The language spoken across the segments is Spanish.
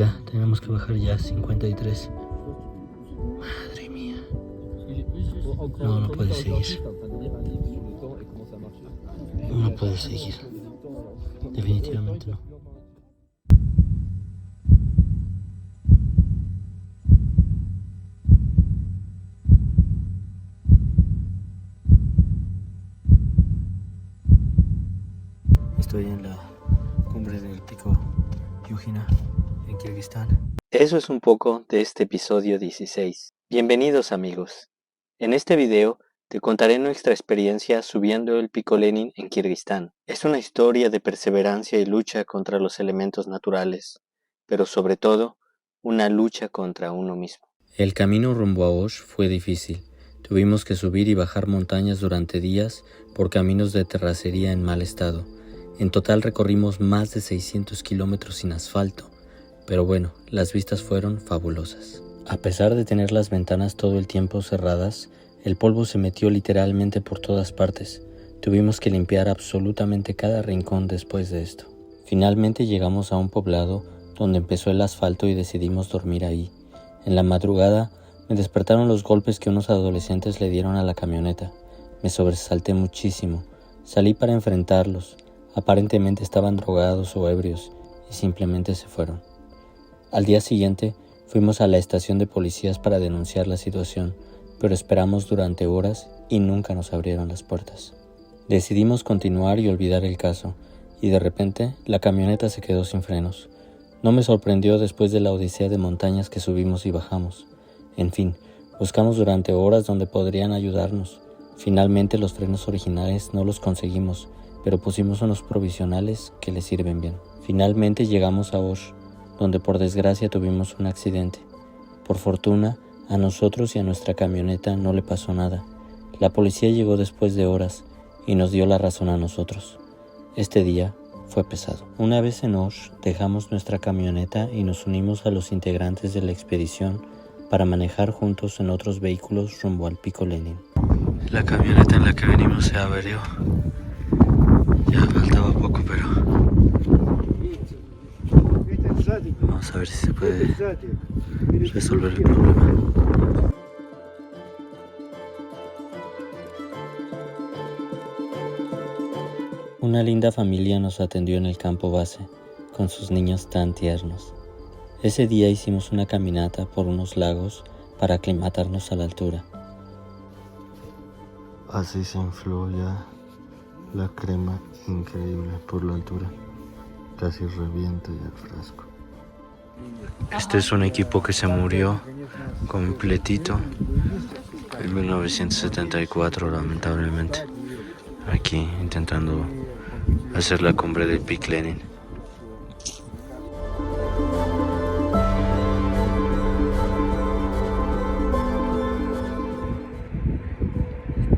Ya, tenemos que bajar ya 53. Madre mía. No, no puede seguir. No puede seguir. Definitivamente no. Estoy en la cumbre del pico Yujina, en Kirguistán. Eso es un poco de este episodio 16. Bienvenidos amigos. En este video te contaré nuestra experiencia subiendo el pico Lenin en Kirguistán. Es una historia de perseverancia y lucha contra los elementos naturales, pero sobre todo, una lucha contra uno mismo. El camino rumbo a Osh fue difícil. Tuvimos que subir y bajar montañas durante días por caminos de terracería en mal estado. En total recorrimos más de 600 kilómetros sin asfalto, pero bueno, las vistas fueron fabulosas. A pesar de tener las ventanas todo el tiempo cerradas, el polvo se metió literalmente por todas partes. Tuvimos que limpiar absolutamente cada rincón después de esto. Finalmente llegamos a un poblado donde empezó el asfalto y decidimos dormir ahí. En la madrugada me despertaron los golpes que unos adolescentes le dieron a la camioneta. Me sobresalté muchísimo. Salí para enfrentarlos. Aparentemente estaban drogados o ebrios y simplemente se fueron. Al día siguiente fuimos a la estación de policías para denunciar la situación, pero esperamos durante horas y nunca nos abrieron las puertas. Decidimos continuar y olvidar el caso, y de repente la camioneta se quedó sin frenos. No me sorprendió después de la odisea de montañas que subimos y bajamos. En fin, buscamos durante horas donde podrían ayudarnos. Finalmente los frenos originales no los conseguimos, pero pusimos unos provisionales que les sirven bien. Finalmente llegamos a Osh, donde por desgracia tuvimos un accidente. Por fortuna, a nosotros y a nuestra camioneta no le pasó nada. La policía llegó después de horas y nos dio la razón a nosotros. Este día fue pesado. Una vez en Osh, dejamos nuestra camioneta y nos unimos a los integrantes de la expedición para manejar juntos en otros vehículos rumbo al pico Lenin. La camioneta en la que venimos se averió. Ya faltaba poco, pero vamos a ver si se puede resolver el problema. Una linda familia nos atendió en el campo base, con sus niños tan tiernos. Ese día hicimos una caminata por unos lagos para aclimatarnos a la altura. Así se infló ya la crema, increíble por la altura. Casi revienta ya el frasco. Este es un equipo que se murió completito en 1974, lamentablemente. Aquí intentando hacer la cumbre del Pic Lenin.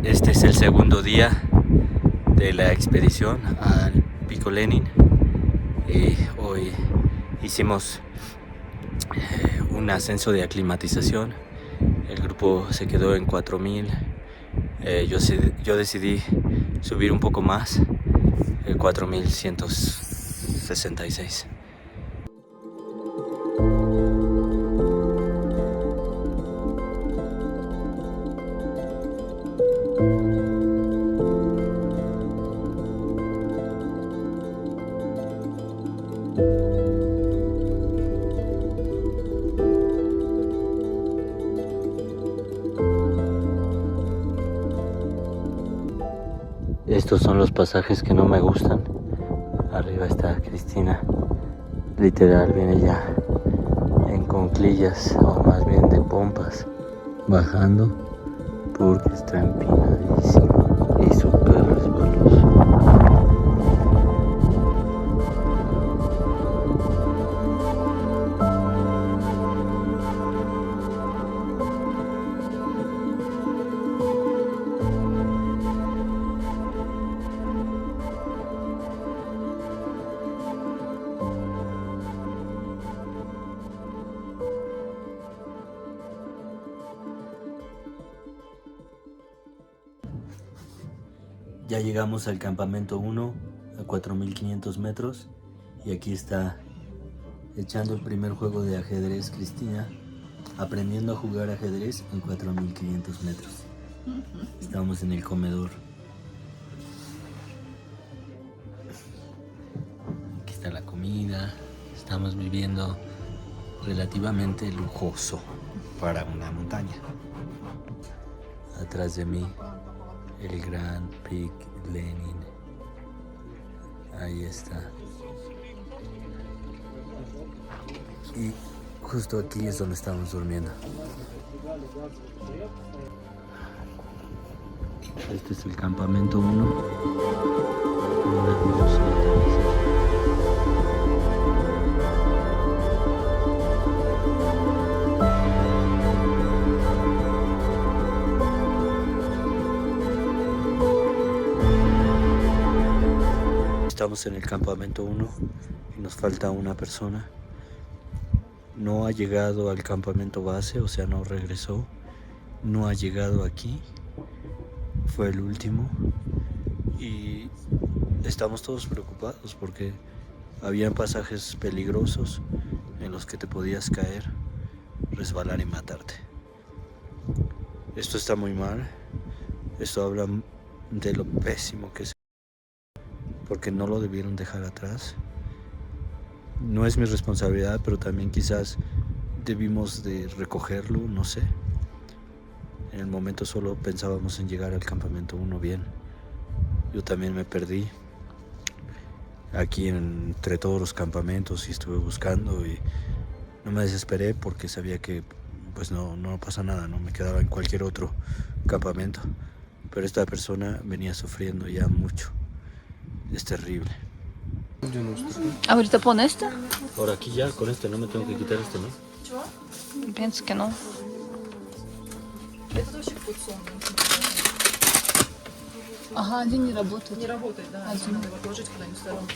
Este es el segundo día de la expedición al Pico Lenin y hoy hicimos un ascenso de aclimatización. El grupo se quedó en 4000. Yo decidí subir un poco más, el 4166. Estos son los pasajes que no me gustan. Arriba está Cristina. Literal viene ya en cuclillas, o más bien de pompas, bajando porque está empinadísimo y súper resbaloso. Ya llegamos al campamento 1 a 4500 metros y aquí está echando el primer juego de ajedrez, Cristina, aprendiendo a jugar ajedrez en 4500 metros. Estamos en el comedor. Aquí está la comida. Estamos viviendo relativamente lujoso para una montaña. Atrás de mí, el Gran Pic Lenin. Ahí está. Y justo aquí es donde estamos durmiendo. Este es el campamento 1. Estamos en el campamento 1 y nos falta una persona. No ha llegado al campamento base, o sea, no regresó. No ha llegado aquí. Fue el último. Y estamos todos preocupados porque habían pasajes peligrosos en los que te podías caer, resbalar y matarte. Esto está muy mal. Esto habla de lo pésimo que es, porque no lo debieron dejar atrás. No es mi responsabilidad, pero también quizás debimos de recogerlo, no sé. En el momento solo pensábamos en llegar al campamento 1 bien. Yo también me perdí aquí entre todos los campamentos y estuve buscando y no me desesperé porque sabía que pues no pasa nada, no me quedaba en cualquier otro campamento. Pero esta persona venía sufriendo ya mucho. Es terrible. ¿Ahorita pone este? Ahora aquí ya con este no me tengo que quitar este, ¿no? Pienso que no. Ага, один не работает. Не работает, да. Один. Надо его отложить куда-нибудь в сторонку.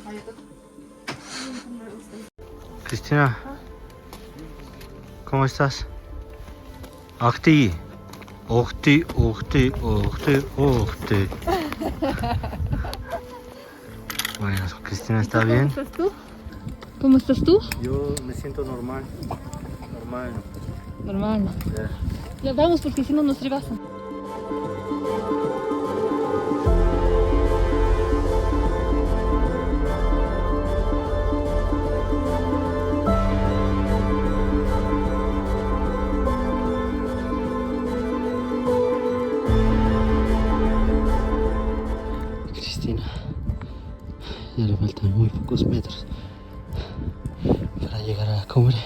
А этот? Cristina, ¿cómo estás? Octi, Octi, Octi, Octi, Octi. Bueno, Cristina está bien. ¿Cómo estás tú? ¿Cómo estás tú? Yo me siento normal. Normal. Нормально. Ya vamos porque si no nos rebasan. Cristina, ya le faltan muy pocos metros para llegar a la cumbre.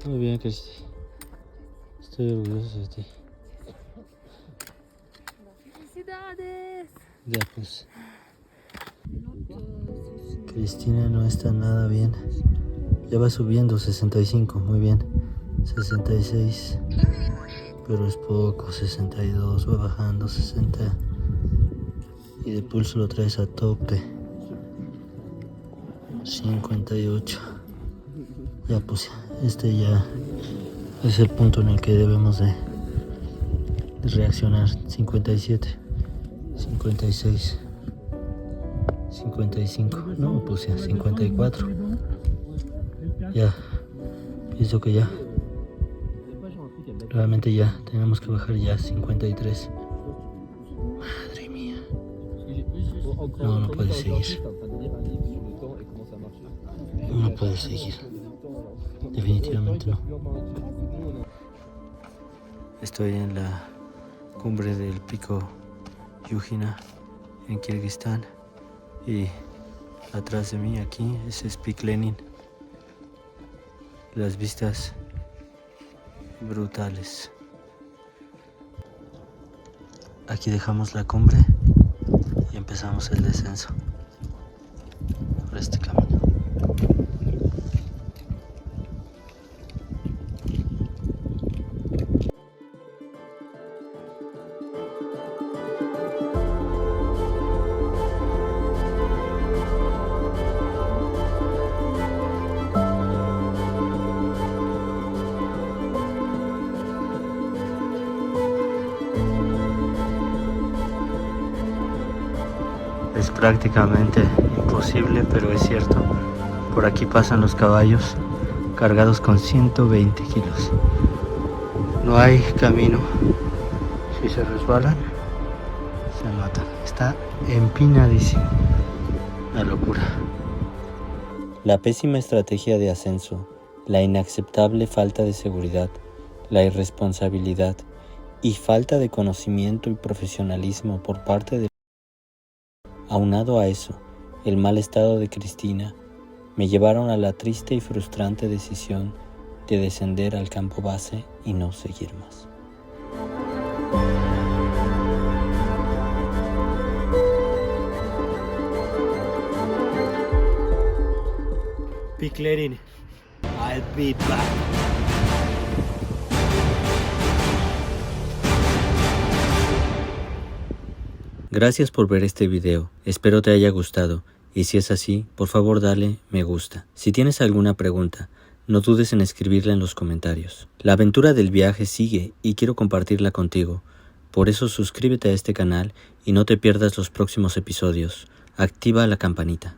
Muy bien, Cristina. Estoy orgulloso de ti. Felicidades. Ya pues. Cristina no está nada bien. Ya va subiendo 65, muy bien. 66. Pero es poco, 62, va bajando 60. Y de pulso lo traes a tope. 58. Ya pues, este ya es el punto en el que debemos de reaccionar. 57, 56, 55, no, pues ya 54. Ya, pienso que ya. Realmente ya, tenemos que bajar ya 53. Madre mía. No puede seguir. No puede seguir. Definitivamente no. Estoy en la cumbre del pico Yuhina en Kirguistán y atrás de mí aquí es Pic Lenin. Las vistas brutales. Aquí dejamos la cumbre y empezamos el descenso por este camino. Es prácticamente imposible, pero es cierto. Por aquí pasan los caballos cargados con 120 kilos. No hay camino. Si se resbalan, se matan. Está empinadísimo. Una locura. La pésima estrategia de ascenso, la inaceptable falta de seguridad, la irresponsabilidad y falta de conocimiento y profesionalismo por parte de... Aunado a eso, el mal estado de Cristina me llevaron a la triste y frustrante decisión de descender al campo base y no seguir más. Piclerin, I'll be back. Gracias por ver este video, espero te haya gustado y si es así, por favor dale me gusta. Si tienes alguna pregunta, no dudes en escribirla en los comentarios. La aventura del viaje sigue y quiero compartirla contigo, por eso suscríbete a este canal y no te pierdas los próximos episodios. Activa la campanita.